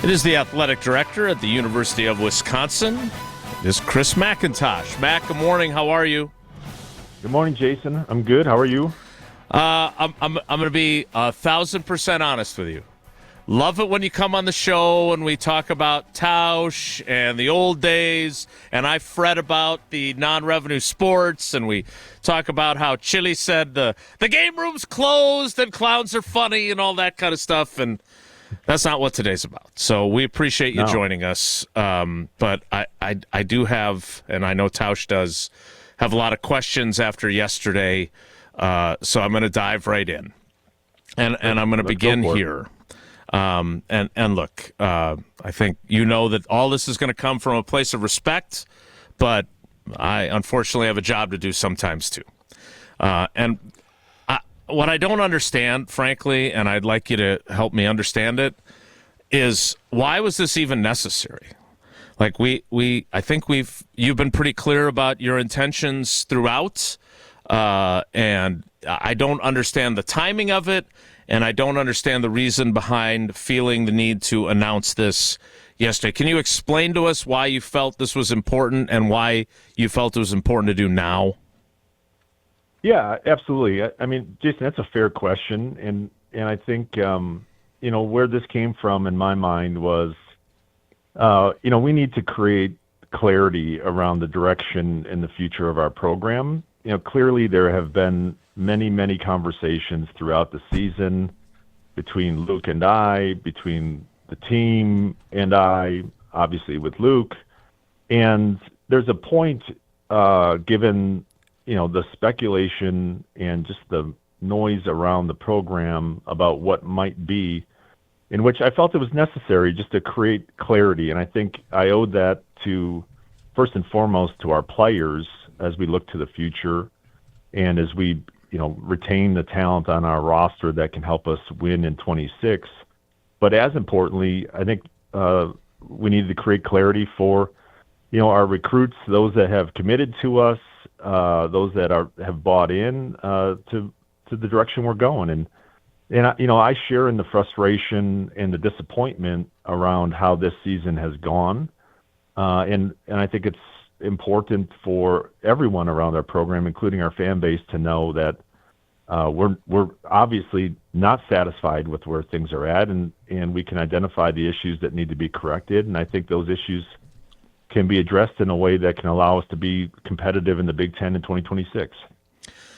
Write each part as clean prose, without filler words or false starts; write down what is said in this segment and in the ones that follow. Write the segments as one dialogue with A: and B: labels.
A: It is the Athletic Director at the University of Wisconsin. It is Chris McIntosh. Mac, good morning. How are you?
B: Good morning, Jason. I'm good. How are you?
A: I'm going to be 1,000% honest with you. Love it when you come on the show and we talk about Tausch and the old days, and I fret about the non-revenue sports, and we talk about how Chili said the game room's closed and clowns are funny and all that kind of stuff, and that's not what today's about. So we appreciate you joining us, but I do have, and I know Tausch does, have a lot of questions after yesterday, so I'm going to dive right in, and I'm going to begin here. And look, I think you know that all this is going to come from a place of respect, but I unfortunately have a job to do sometimes too. What I don't understand, frankly, and I'd like you to help me understand it, is why was this even necessary? Like I think you've been pretty clear about your intentions throughout, and I don't understand the timing of it. And I don't understand the reason behind feeling the need to announce this yesterday. Can you explain to us why you felt this was important and why you felt it was important to do now?
B: Yeah, absolutely. I mean, Jason, that's a fair question. And I think, where this came from in my mind was, we need to create clarity around the direction and the future of our program. Clearly there have been many conversations throughout the season between Luke and I, between the team and I, obviously with Luke. And there's a point, given, the speculation and just the noise around the program about what might be, in which I felt it was necessary just to create clarity. And I think I owed that to, first and foremost, to our players as we look to the future and as we retain the talent on our roster that can help us win in 26. But as importantly, I think we need to create clarity for, our recruits, those that have committed to us, those that have bought in to the direction we're going. And I share in the frustration and the disappointment around how this season has gone. And I think it's important for everyone around our program, including our fan base, to know that we're obviously not satisfied with where things are at, and we can identify the issues that need to be corrected. And I think those issues can be addressed in a way that can allow us to be competitive in the Big Ten in 2026.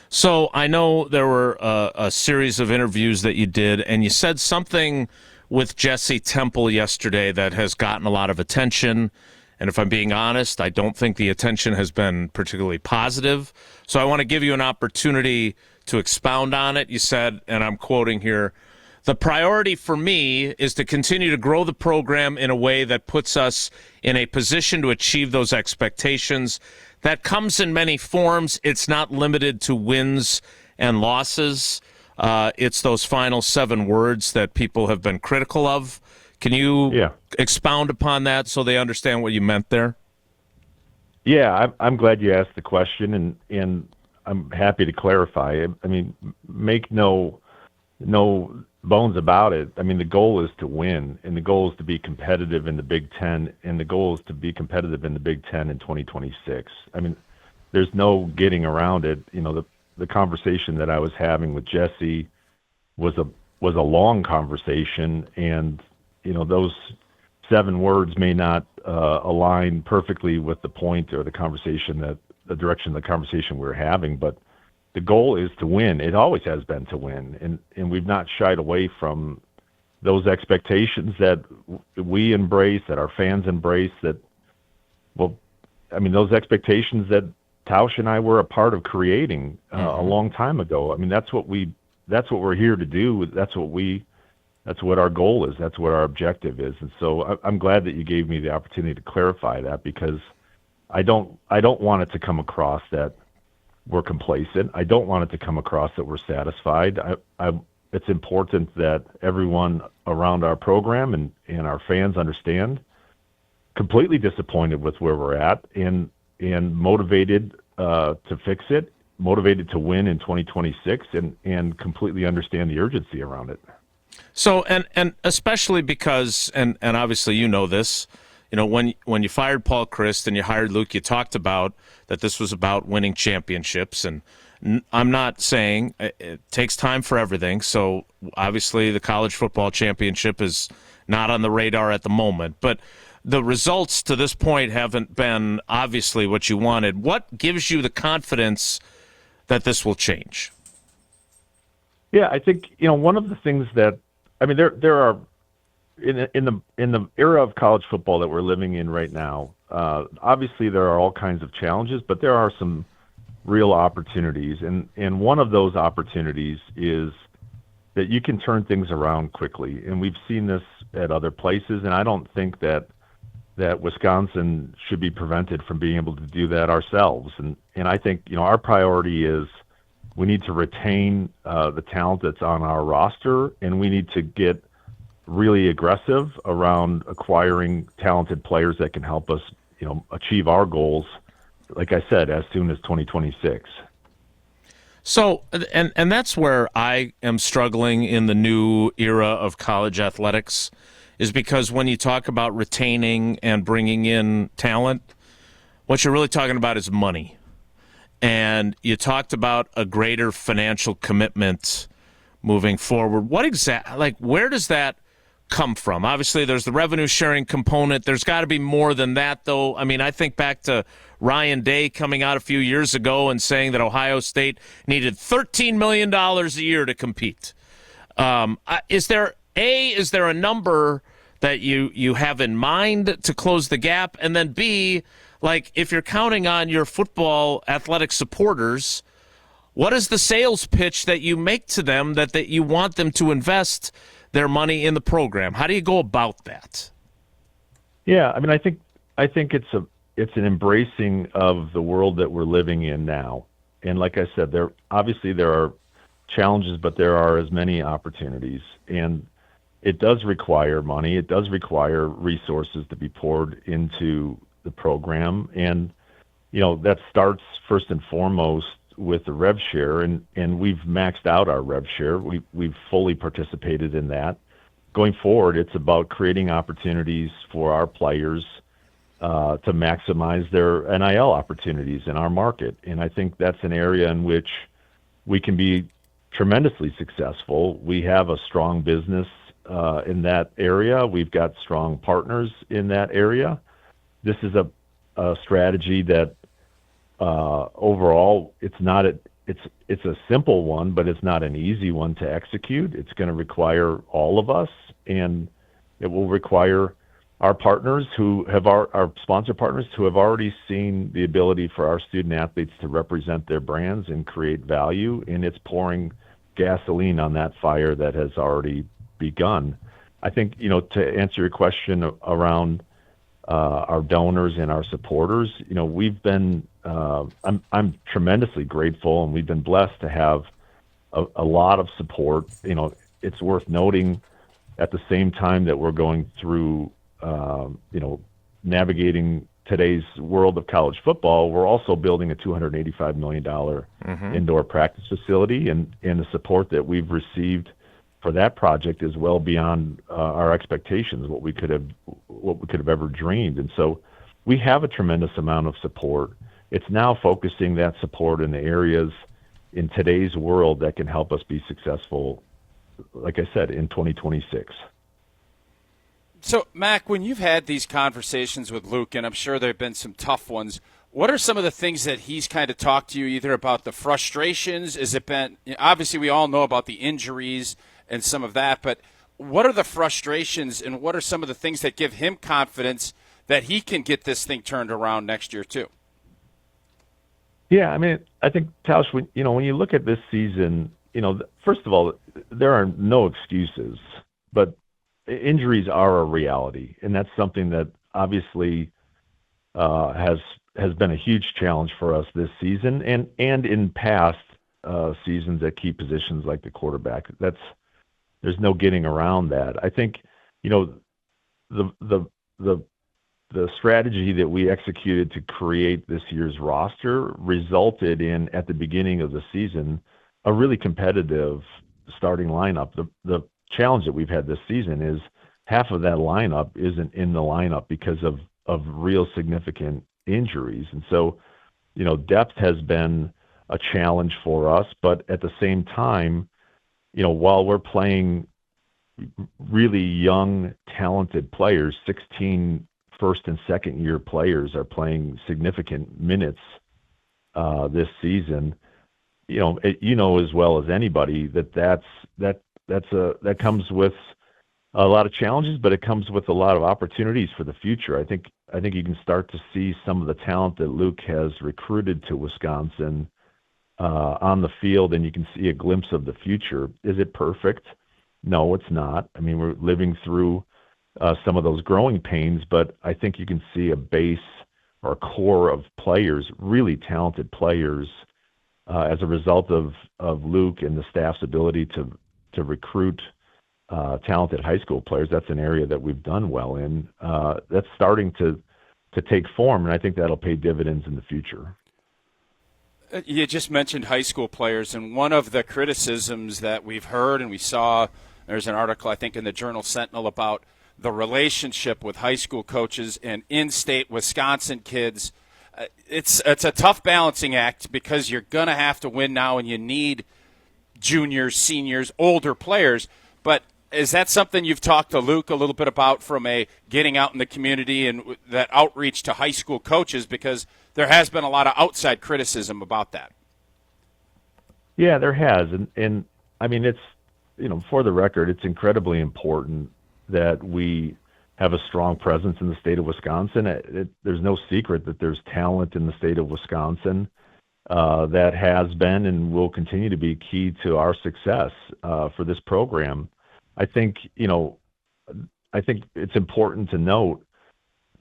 A: So I know there were a series of interviews that you did, and you said something with Jesse Temple yesterday that has gotten a lot of attention. And if I'm being honest, I don't think the attention has been particularly positive. So I want to give you an opportunity to expound on it. You said, and I'm quoting here, "The priority for me is to continue to grow the program in a way that puts us in a position to achieve those expectations. That comes in many forms. It's not limited to wins and losses." It's those final 7 words that people have been critical of. Can you expound upon that so they understand what you meant there?
B: Yeah, I'm glad you asked the question, and I'm happy to clarify. I mean, make no bones about it. I mean, the goal is to win, and the goal is to be competitive in the Big Ten, and the goal is to be competitive in the Big Ten in 2026. I mean, there's no getting around it. The conversation that I was having with Jesse was a long conversation, and those 7 words may not align perfectly with the point or the direction of the conversation we're having, but the goal is to win. It always has been to win, and we've not shied away from those expectations that we embrace, that our fans embrace, those expectations that Tausch and I were a part of creating a long time ago. I mean, that's what we're here to do. That's what our goal is. That's what our objective is. And so I'm glad that you gave me the opportunity to clarify that, because I don't want it to come across that we're complacent. I don't want it to come across that we're satisfied. It's important that everyone around our program and our fans understand, completely disappointed with where we're at and motivated to fix it, motivated to win in 2026, and completely understand the urgency around it.
A: So, and especially because, and obviously you know this, when you fired Paul Christ and you hired Luke, you talked about that this was about winning championships. And I'm not saying it takes time for everything. So obviously the college football championship is not on the radar at the moment, but the results to this point haven't been obviously what you wanted. What gives you the confidence that this will change?
B: Yeah, I think one of the things that there are in the era of college football that we're living in right now. Obviously, there are all kinds of challenges, but there are some real opportunities, and one of those opportunities is that you can turn things around quickly, and we've seen this at other places, and I don't think that Wisconsin should be prevented from being able to do that ourselves. And I think our priority is we need to retain the talent that's on our roster, and we need to get really aggressive around acquiring talented players that can help us, achieve our goals, like I said, as soon as 2026.
A: So, and that's where I am struggling in the new era of college athletics, is because when you talk about retaining and bringing in talent, what you're really talking about is money. And you talked about a greater financial commitment moving forward. Where does that come from? Obviously, there's the revenue sharing component. There's got to be more than that, though. I mean, I think back to Ryan Day coming out a few years ago and saying that Ohio State needed $13 million a year to compete. Is there a number that you have in mind to close the gap? And then B, if you're counting on your football athletic supporters, what is the sales pitch that you make to them that you want them to invest their money in the program? How do you go about that?
B: Yeah, I think it's an embracing of the world that we're living in now. And like I said, there are challenges, but there are as many opportunities. And it does require money. It does require resources to be poured into the program. And, that starts first and foremost with the rev share, and we've maxed out our rev share. We've fully participated in that. Going forward, it's about creating opportunities for our players to maximize their NIL opportunities in our market. And I think that's an area in which we can be tremendously successful. We have a strong business in that area. We've got strong partners in that area. This is a strategy that overall it's a simple one, but it's not an easy one to execute. It's going to require all of us, and it will require our partners our sponsor partners who have already seen the ability for our student athletes to represent their brands and create value, and it's pouring gasoline on that fire that has already begun. I think, to answer your question around our donors and our supporters, we've been, I'm tremendously grateful, and we've been blessed to have a lot of support. It's worth noting at the same time that we're going through, navigating today's world of college football, we're also building a $285 million indoor practice facility, and the support that we've received for that project is well beyond our expectations, what we could have ever dreamed. And so we have a tremendous amount of support. It's now focusing that support in the areas in today's world that can help us be successful, like I said, in 2026.
C: So, Mac, when you've had these conversations with Luke, and I'm sure there have been some tough ones, what are some of the things that he's kind of talked to you either about the frustrations? Has it been, obviously we all know about the injuries and some of that, but what are the frustrations and what are some of the things that give him confidence that he can get this thing turned around next year too?
B: Yeah, I think, Tausch, when you look at this season, first of all, there are no excuses, but injuries are a reality, and that's something that obviously has been a huge challenge for us this season and in past seasons at key positions like the quarterback. There's no getting around that. I think, the strategy that we executed to create this year's roster resulted in, at the beginning of the season, a really competitive starting lineup. The challenge that we've had this season is half of that lineup isn't in the lineup because of real significant injuries. And so, depth has been a challenge for us, but at the same time, while we're playing really young, talented players, 16 first and second year players are playing significant minutes this season. As well as anybody that comes with a lot of challenges, but it comes with a lot of opportunities for the future. I think you can start to see some of the talent that Luke has recruited to Wisconsin on the field, and you can see a glimpse of the future. Is it perfect? No, it's not. I mean, we're living through some of those growing pains, but I think you can see a base or a core of players, really talented players, as a result of Luke and the staff's ability to recruit talented high school players. That's an area that we've done well in. That's starting to take form, and I think that'll pay dividends in the future.
C: You just mentioned high school players, and one of the criticisms that we've heard and we saw, there's an article, I think, in the Journal Sentinel about the relationship with high school coaches and in-state Wisconsin kids. It's a tough balancing act because you're going to have to win now and you need juniors, seniors, older players. But is that something you've talked to Luke a little bit about from a getting out in the community and that outreach to high school coaches, because there has been a lot of outside criticism about that?
B: Yeah, there has. And I mean, it's, for the record, it's incredibly important that we have a strong presence in the state of Wisconsin. There's no secret that there's talent in the state of Wisconsin that has been and will continue to be key to our success for this program. I think it's important to note,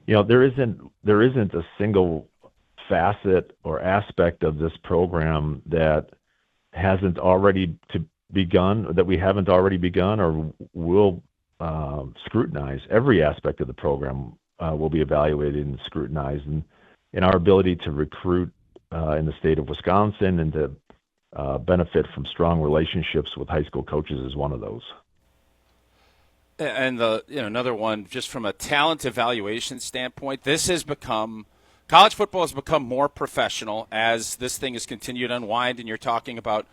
B: there isn't a single facet or aspect of this program that hasn't already begun, that we haven't already begun or will scrutinize. Every aspect of the program will be evaluated and scrutinized, and our ability to recruit in the state of Wisconsin and to benefit from strong relationships with high school coaches is one of those.
C: And another one, just from a talent evaluation standpoint, college football has become more professional as this thing has continued to unwind, and you're talking about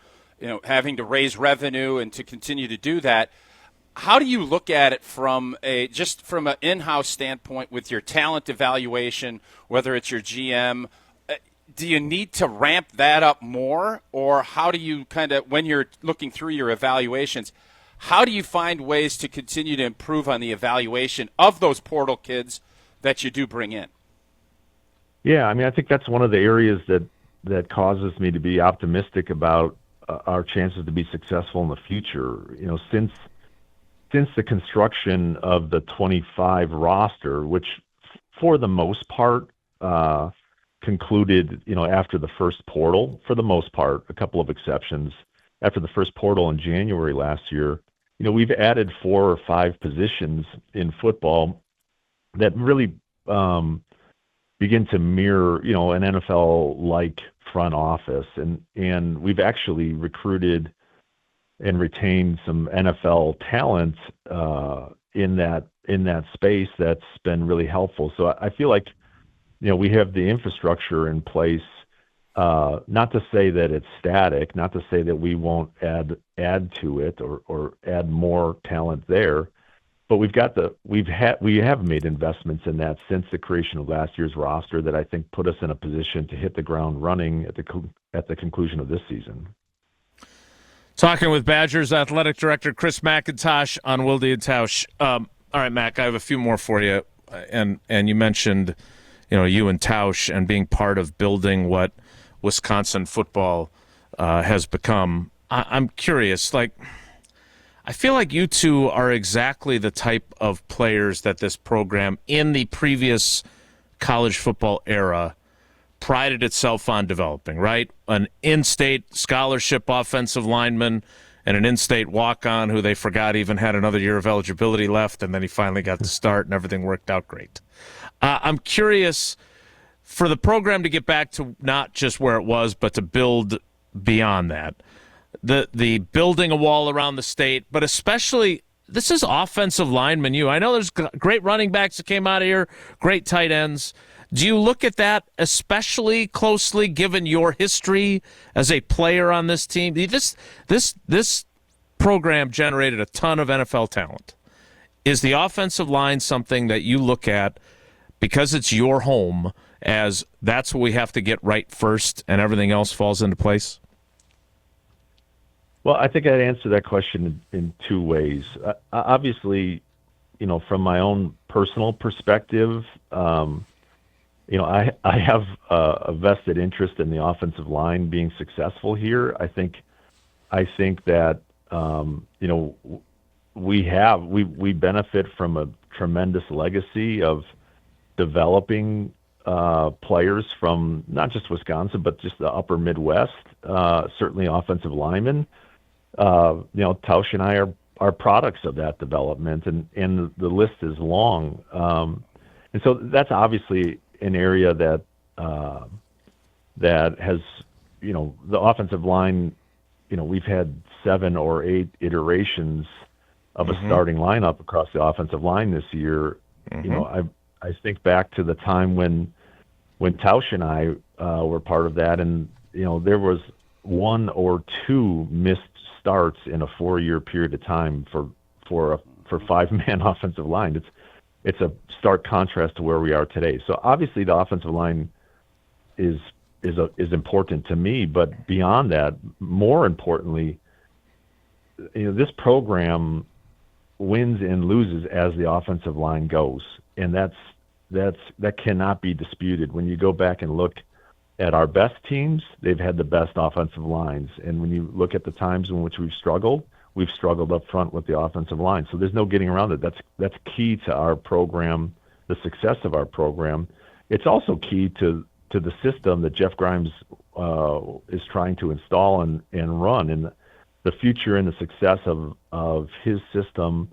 C: having to raise revenue and to continue to do that. How do you look at it from an in-house standpoint with your talent evaluation, whether it's your GM? Do you need to ramp that up more, or how do you when you're looking through your evaluations, how do you find ways to continue to improve on the evaluation of those portal kids that you do bring in?
B: Yeah, I mean, I think that's one of the areas that causes me to be optimistic about our chances to be successful in the future. Since the construction of the 25 roster, which for the most part concluded, after the first portal, for the most part, a couple of exceptions, after the first portal in January last year, we've added 4 or 5 positions in football that really begin to mirror, an NFL-like front office. And we've actually recruited and retained some NFL talent in that space that's been really helpful. So I feel like, we have the infrastructure in place. Not to say that it's static, not to say that we won't add to it or add more talent there, but we have made investments in that since the creation of last year's roster that I think put us in a position to hit the ground running at the conclusion of this season.
A: Talking with Badgers Athletic Director Chris McIntosh on Wilde Tausch. All right, Mac, I have a few more for you, and you mentioned, you and Tausch and being part of building what Wisconsin football has become. I'm curious, I feel like you two are exactly the type of players that this program in the previous college football era prided itself on developing, right? An in-state scholarship offensive lineman and an in-state walk-on who they forgot even had another year of eligibility left, and then he finally got to start and everything worked out great. I'm curious, for the program to get back to not just where it was, but to build beyond that, the building a wall around the state, but especially this is offensive lineman. I know there's great running backs that came out of here, great tight ends. Do you look at that especially closely, given your history as a player on this team? This program generated a ton of NFL talent. Is the offensive line something that you look at because it's your home as that's what we have to get right first and everything else falls into place?
B: Well, I think I'd answer that question in two ways. Obviously, from my own personal perspective, I have a vested interest in the offensive line being successful here. I think that we benefit from a tremendous legacy of developing players from not just Wisconsin but just the upper Midwest. Certainly, offensive linemen. Tausch and I are products of that development, and the list is long. And so that's obviously an area that has, the offensive line, we've had 7 or 8 iterations of a starting lineup across the offensive line this year. I think back to the time when Tausch and I were part of that, and there was 1 or 2 missed starts in a 4-year period of time for 5-man offensive line. It's a stark contrast to where we are today. So obviously the offensive line is important to me, but beyond that, more importantly, this program wins and loses as the offensive line goes, and that cannot be disputed. When you go back and look at our best teams, they've had the best offensive lines, and when you look at the times in which we've struggled up front with the offensive line. So there's no getting around it. That's key to our program, the success of our program. It's also key to the system that Jeff Grimes is trying to install and run, and the future and the success of his system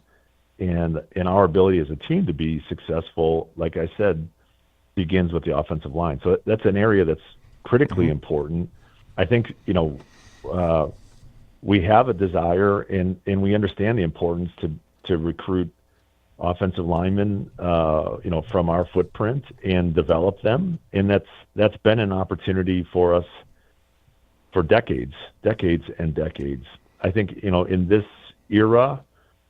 B: and our ability as a team to be successful, like I said, begins with the offensive line. So that's an area that's critically important. I think, we have a desire and we understand the importance to recruit offensive linemen, from our footprint and develop them. And that's been an opportunity for us for decades and decades. I think, in this era,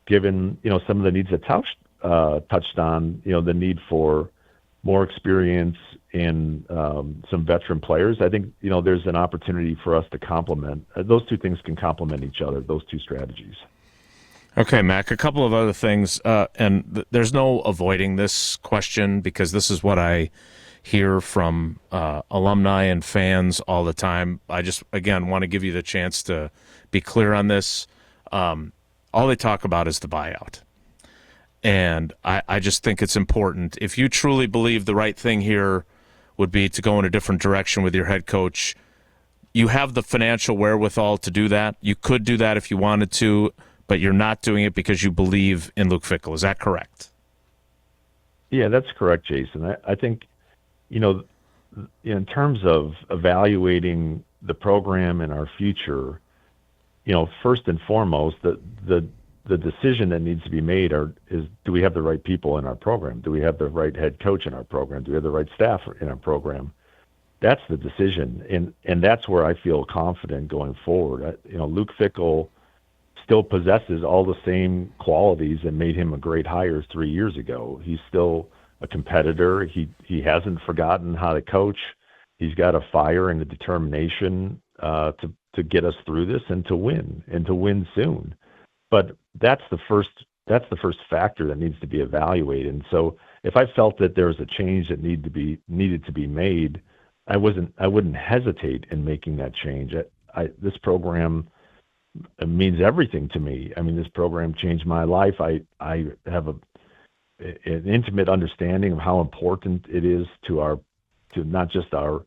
B: given, some of the needs that Tausch touched on, the need for more experience and some veteran players, I think, there's an opportunity for us to complement. Those two things can complement each other, those two strategies.
A: Okay, Mac, a couple of other things, and there's no avoiding this question because this is what I hear from alumni and fans all the time. I just, again, want to give you the chance to be clear on this. All they talk about is the buyout. And I just think it's important. If you truly believe the right thing here would be to go in a different direction with your head coach, you have the financial wherewithal to do that. You could do that if you wanted to, but you're not doing it because you believe in Luke Fickell. Is that correct?
B: Yeah, that's correct, Jason. I think, in terms of evaluating the program and our future, first and foremost, the decision that needs to be made is do we have the right people in our program? Do we have the right head coach in our program? Do we have the right staff in our program? That's the decision, and that's where I feel confident going forward. Luke Fickell still possesses all the same qualities that made him a great hire 3 years ago. He's still a competitor. He hasn't forgotten how to coach. He's got a fire and a determination to get us through this and to win soon. But that's the first factor that needs to be evaluated. And so if I felt that there was a change that needed to be made, I wouldn't hesitate in making that change. This program means everything to me. I mean, this program changed my life. I have an intimate understanding of how important it is to not just our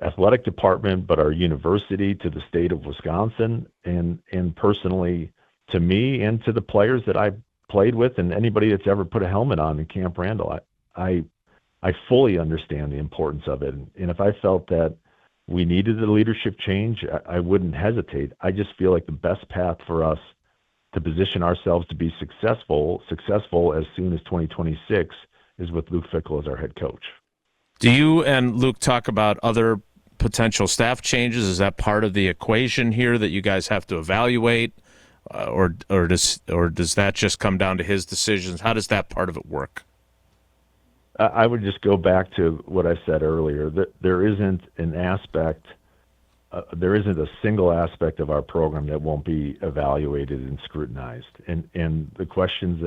B: athletic department, but our university, to the state of Wisconsin, and personally to me and to the players that I played with and anybody that's ever put a helmet on in Camp Randall. I fully understand the importance of it. And if I felt that we needed a leadership change, I wouldn't hesitate. I just feel like the best path for us to position ourselves to be successful as soon as 2026 is with Luke Fickell as our head coach.
A: Do you and Luke talk about other potential staff changes? Is that part of the equation here that you guys have to evaluate, or does that just come down to his decisions? How does that part of it work?
B: I would just go back to what I said earlier. That there isn't a single aspect of our program that won't be evaluated and scrutinized. And the questions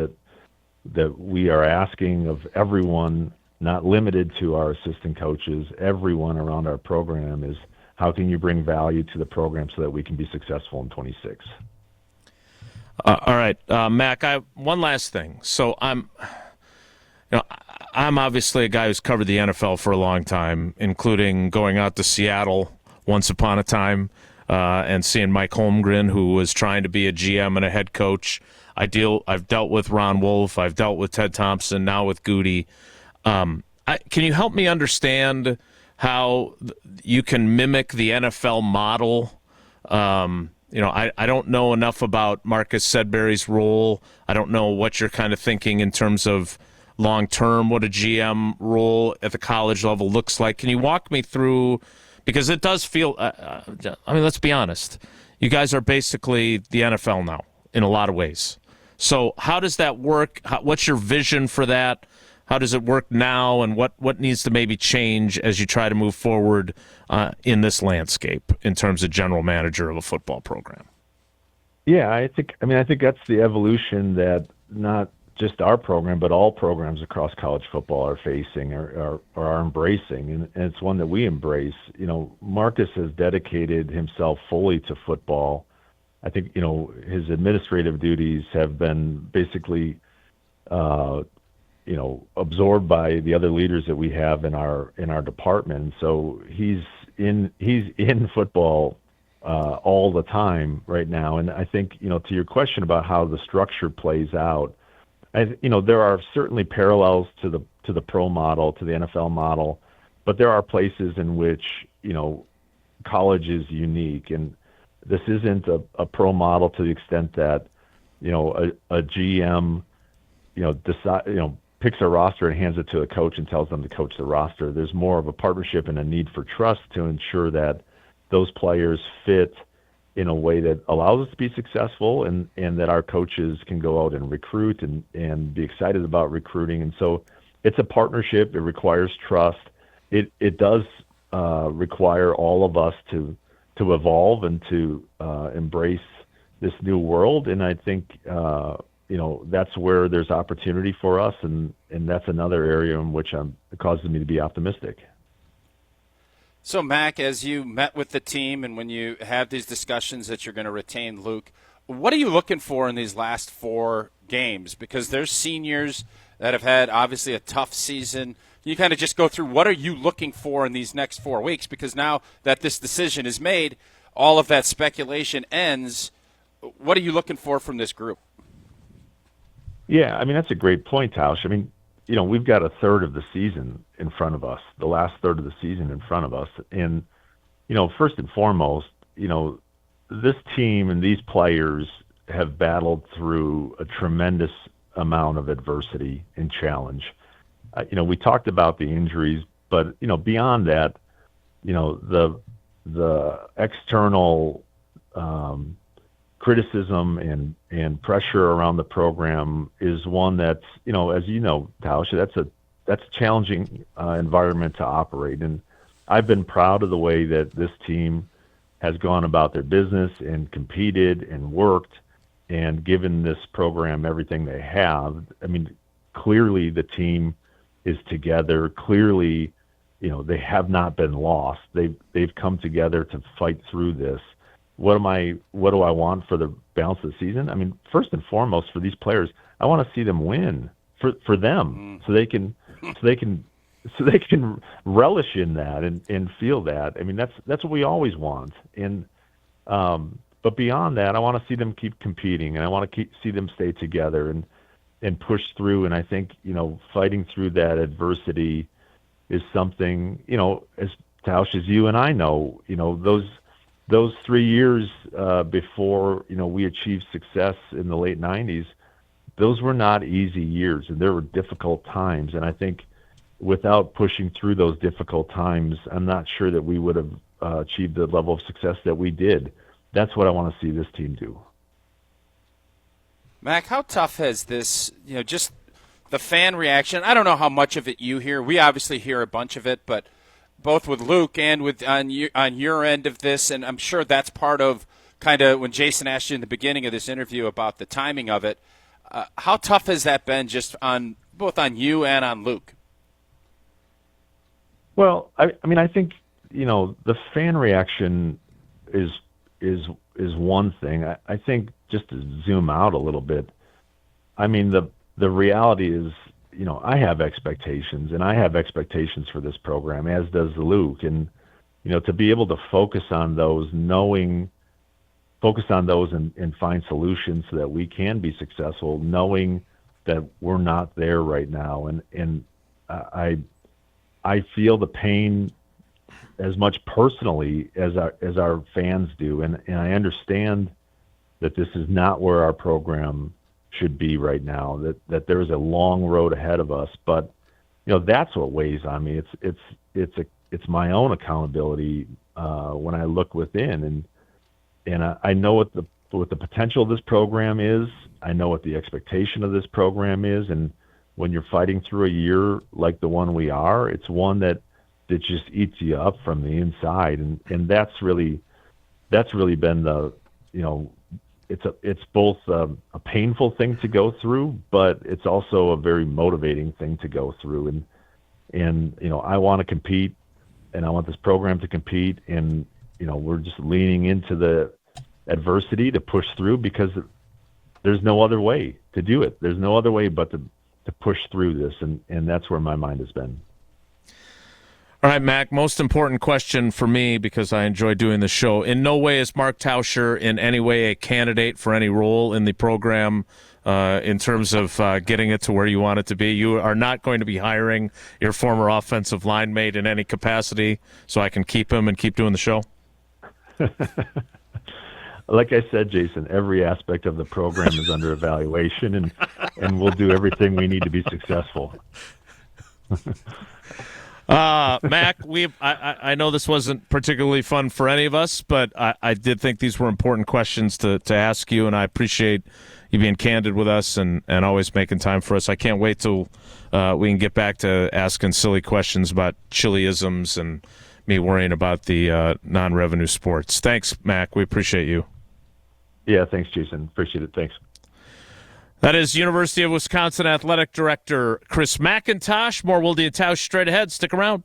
B: that we are asking of everyone, not limited to our assistant coaches, everyone around our program, is how can you bring value to the program so that we can be successful in 26?
A: All right, Mac. One last thing. So I'm obviously a guy who's covered the NFL for a long time, including going out to Seattle once upon a time and seeing Mike Holmgren, who was trying to be a GM and a head coach. I've dealt with Ron Wolf. I've dealt with Ted Thompson. Now with Goody. Can you help me understand how you can mimic the NFL model? I don't know enough about Marcus Sedbury's role. I don't know what you're kind of thinking in terms of long-term, what a GM role at the college level looks like. Can you walk me through, because it does feel, let's be honest. You guys are basically the NFL now in a lot of ways. So how does that work? What's your vision for that? How does it work now, and what needs to maybe change as you try to move forward in this landscape in terms of general manager of a football program?
B: Yeah, I think that's the evolution that not just our program, but all programs across college football are facing or are embracing, and it's one that we embrace. Marcus has dedicated himself fully to football. I think, his administrative duties have been basically absorbed by the other leaders that we have in our department. So he's in football all the time right now. And I think, to your question about how the structure plays out, there are certainly parallels to the pro model, to the NFL model, but there are places in which, college is unique. And this isn't a pro model to the extent that, a GM, picks a roster and hands it to a coach and tells them to coach the roster. There's more of a partnership and a need for trust to ensure that those players fit in a way that allows us to be successful, and that our coaches can go out and recruit and be excited about recruiting. And so it's a partnership. It requires trust. It does require all of us to evolve and to embrace this new world. And I think, that's where there's opportunity for us, and that's another area in which it causes me to be optimistic.
C: So, Mac, as you met with the team and when you have these discussions that you're going to retain Luke, what are you looking for in these last 4 games? Because there's seniors that have had, obviously, a tough season. You kind of just go through what are you looking for in these next 4 weeks? Because now that this decision is made, all of that speculation ends. What are you looking for from this group?
B: Yeah, that's a great point, Tausch. We've got a third of the season in front of us, the last third of the season in front of us. And, first and foremost, this team and these players have battled through a tremendous amount of adversity and challenge. We talked about the injuries, but, beyond that, the external criticism and pressure around the program is one that's, as you know, Tausch, that's a challenging environment to operate. And I've been proud of the way that this team has gone about their business and competed and worked and given this program everything they have. Clearly the team is together. Clearly, they have not been lost. They've come together to fight through this. What do I want for the balance of the season? First and foremost, for these players, I want to see them win for them, so they can relish in that and feel that. That's what we always want. And but beyond that, I want to see them keep competing, and I want to see them stay together and push through. And I think fighting through that adversity is something as Tausch, as you and I know, those 3 years before we achieved success in the late '90s, those were not easy years, and there were difficult times. And I think without pushing through those difficult times, I'm not sure that we would have achieved the level of success that we did. That's what I want to see this team do.
C: Mac, how tough has this, just the fan reaction? I don't know how much of it you hear. We obviously hear a bunch of it, but both with Luke and on your end of this, and I'm sure that's part of kind of when Jason asked you in the beginning of this interview about the timing of it. How tough has that been just on both on you and on Luke?
B: Well, I mean, I think the fan reaction is one thing. I think just to zoom out a little bit, I mean, the reality is, I have expectations, and I have expectations for this program, as does Luke. And, to be able to focus on those and find solutions so that we can be successful, knowing that we're not there right now. And I feel the pain as much personally as our fans do. And I understand that this is not where our program should be right now, that there is a long road ahead of us. But, that's what weighs on me. It's my own accountability when I look within, and I know what the potential of this program is. I know what the expectation of this program is. And when you're fighting through a year like the one we are, it's one that just eats you up from the inside. And that's really been the, it's both a painful thing to go through, but it's also a very motivating thing to go through. And I want to compete, and I want this program to compete, and we're just leaning into the adversity to push through, because there's no other way to do it. There's no other way but to push through this, and that's where my mind has been.
A: All right, Mac, most important question for me, because I enjoy doing the show. In no way is Mark Tauscher in any way a candidate for any role in the program in terms of getting it to where you want it to be. You are not going to be hiring your former offensive line mate in any capacity, so I can keep him and keep doing the show?
B: Like I said, Jason, every aspect of the program is under evaluation, and we'll do everything we need to be successful.
A: Mac, I know this wasn't particularly fun for any of us, but I did think these were important questions to ask you, and I appreciate you being candid with us and always making time for us. I can't wait till we can get back to asking silly questions about Chiliisms and me worrying about the non-revenue sports. Thanks, Mac. We appreciate you.
B: Yeah, thanks, Jason. Appreciate it. Thanks.
A: That is University of Wisconsin Athletic Director Chris McIntosh. More Wilde Tausch straight ahead. Stick around.